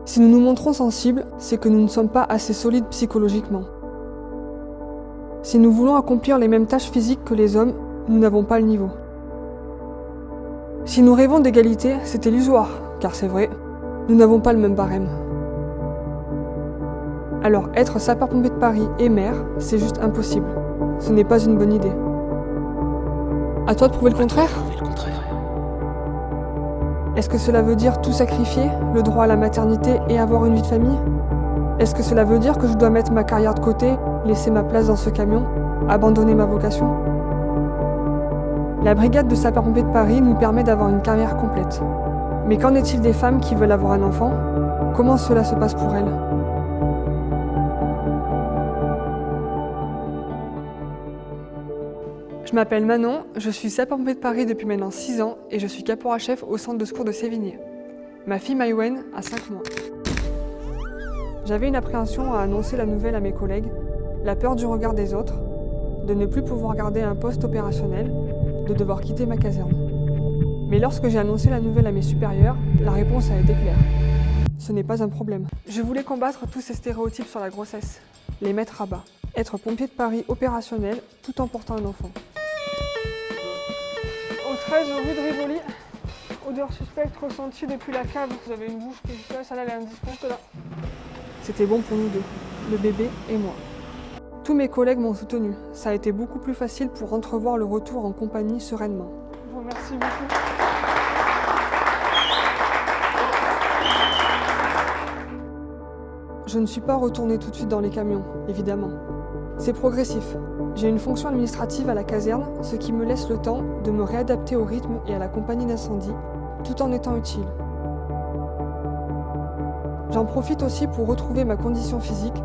Si nous nous montrons sensibles, c'est que nous ne sommes pas assez solides psychologiquement. Si nous voulons accomplir les mêmes tâches physiques que les hommes, nous n'avons pas le niveau. Si nous rêvons d'égalité, c'est illusoire, car c'est vrai, nous n'avons pas le même barème. Alors être sapeur-pompier de Paris et maire, c'est juste impossible. Ce n'est pas une bonne idée. À toi de prouver le contraire ? Est-ce que cela veut dire tout sacrifier, le droit à la maternité et avoir une vie de famille ? Est-ce que cela veut dire que je dois mettre ma carrière de côté, laisser ma place dans ce camion, abandonner ma vocation ? La brigade de sapeurs-pompiers de Paris nous permet d'avoir une carrière complète. Mais qu'en est-il des femmes qui veulent avoir un enfant ? Comment cela se passe pour elles ? Je m'appelle Manon, je suis sapeur-pompier de Paris depuis maintenant 6 ans et je suis caporal-chef au centre de secours de Sévigné. Ma fille Maïwen a 5 mois. J'avais une appréhension à annoncer la nouvelle à mes collègues, la peur du regard des autres, de ne plus pouvoir garder un poste opérationnel, de devoir quitter ma caserne. Mais lorsque j'ai annoncé la nouvelle à mes supérieurs, la réponse a été claire. Ce n'est pas un problème. Je voulais combattre tous ces stéréotypes sur la grossesse, les mettre à bas. Être pompier de Paris opérationnel tout en portant un enfant. Au 13 rue de Rivoli, odeur suspecte ressentie depuis la cave. Vous avez une bouche qui se ça là, elle est indistincte là. C'était bon pour nous deux, le bébé et moi. Tous mes collègues m'ont soutenu. Ça a été beaucoup plus facile pour entrevoir le retour en compagnie sereinement. Je vous remercie beaucoup. Je ne suis pas retournée tout de suite dans les camions, évidemment. C'est progressif. J'ai une fonction administrative à la caserne, ce qui me laisse le temps de me réadapter au rythme et à la compagnie d'incendie, tout en étant utile. J'en profite aussi pour retrouver ma condition physique.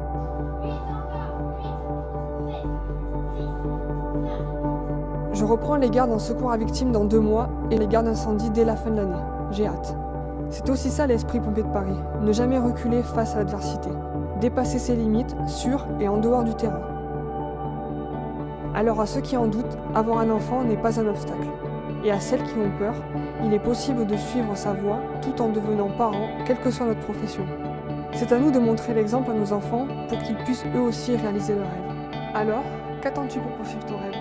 Je reprends les gardes en secours à victimes dans 2 mois et les gardes d'incendie dès la fin de l'année. J'ai hâte. C'est aussi ça l'esprit pompier de Paris, ne jamais reculer face à l'adversité, dépasser ses limites sur et en dehors du terrain. Alors à ceux qui en doutent, avoir un enfant n'est pas un obstacle. Et à celles qui ont peur, il est possible de suivre sa voie tout en devenant parent, quelle que soit notre profession. C'est à nous de montrer l'exemple à nos enfants pour qu'ils puissent eux aussi réaliser leurs rêves. Alors, qu'attends-tu pour poursuivre ton rêve ?